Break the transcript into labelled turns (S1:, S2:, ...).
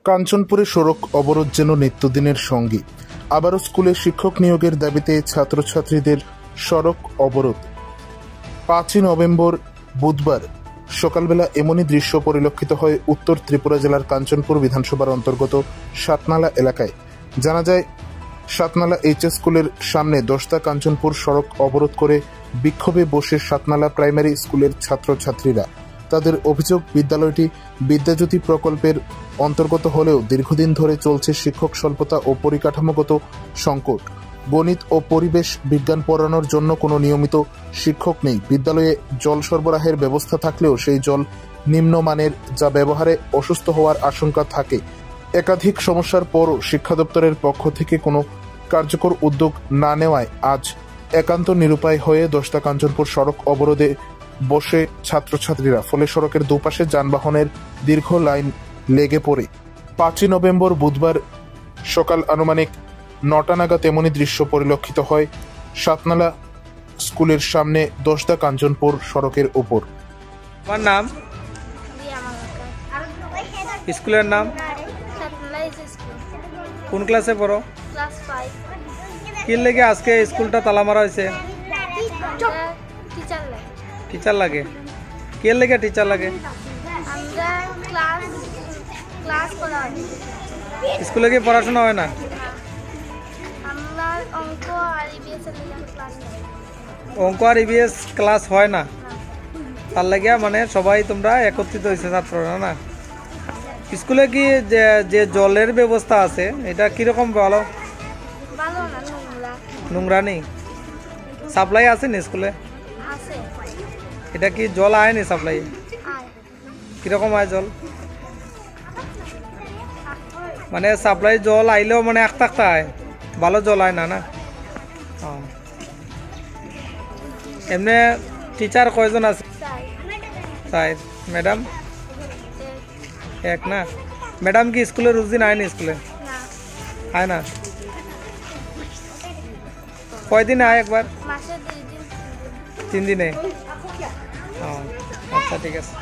S1: কাঞ্চনপুরে সড়ক অবরোধ যেন নিত্যদিনের সঙ্গী। আবারও স্কুলে শিক্ষক নিয়োগের দাবিতে ছাত্রছাত্রীদের সড়ক অবরোধ। 5ই নভেম্বর বুধবার সকালবেলা এমনই দৃশ্য পরিলক্ষিত হয় উত্তর ত্রিপুরা জেলার কাঞ্চনপুর বিধানসভার অন্তর্গত সাতনালা এলাকায়। জানা যায়, সাতনালা এইচএস স্কুলের সামনে দশটা কাঞ্চনপুর সড়ক অবরোধ করে বিক্ষোভে বসে সাতনালা প্রাইমারি স্কুলের ছাত্রছাত্রীরা। তাদের অভিযোগ, বিদ্যালয়টি বিদ্যাজ্যোতি প্রকল্পের অন্তর্গত হলেও দীর্ঘদিন ধরে চলছে শিক্ষক স্বল্পতা ও পরিকাঠামোগত সংকট। গণিত ও পরিবেশ বিজ্ঞান পড়ানোর জন্য কোনো নিয়মিত শিক্ষক নেই। বিদ্যালয়ে জল সরবরাহের ব্যবস্থা থাকলেও সেই জল নিম্নমানের, যা ব্যবহারে অসুস্থ হওয়ার আশঙ্কা থাকে। একাধিক সমস্যার পরও শিক্ষা দপ্তরের পক্ষ থেকে কোনো কার্যকর উদ্যোগ না নেওয়ায় আজ একান্ত নিরুপায় হয়ে দশটা কাঞ্চনপুর সড়ক অবরোধে বসে ছাত্রছাত্রীরা। ফলে সড়কের দুপাশে যানবাহনের দীর্ঘ লাইন লেগে পড়ে। 5ই নভেম্বর বুধবার সকাল আনুমানিক 9টা নাগাদ এমনই দৃশ্য পরিলক্ষিত হয় সাতনালা স্কুলের সামনে দশটা কাঞ্চনপুর সড়কের ওপর।
S2: আমার নাম, স্কুলের নাম, কোন ক্লাসে পড়ো?
S3: ক্লাস 5।
S2: কি লেগে আজকে স্কুলটা তালা মারা হয়েছে? টিচার লাগে? কে লেগে টিচার লাগে?
S3: আমরা ক্লাস করা হয়।
S2: স্কুলে কি পড়াশোনা হয় না?
S3: আমরা অঙ্ক আর ইবিএস এর ক্লাস হয়।
S2: অঙ্ক আর ইবিএস ক্লাস হয় না, তার লাগিয়া মানে সবাই তোমরা একত্রিত হয়েছে ছাত্ররা না? স্কুলে কি যে জলের ব্যবস্থা আছে এটা কিরকম? ভালো
S3: ভালো না, নোংরা।
S2: নোংরা নেই? সাপ্লাই আছে না স্কুলে?
S3: আছে।
S2: এটা কি জল আয়নি সাপ্লাই?
S3: আয়।
S2: কিরকম আয় জল? মানে সাপ্লাই জল আইলেও মানে একটা আয়, ভালো জল আয় না না? এমনি টিচার কয়জন আছে? তাই ম্যাডাম এক না? ম্যাডাম কি স্কুলে রোজ দিন আয় না? স্কুলে আয় না? কয়দিনে আয় একবার?
S3: মাসে 2 দিন।
S2: 3 দিনে? আচ্ছা ঠিক আছে।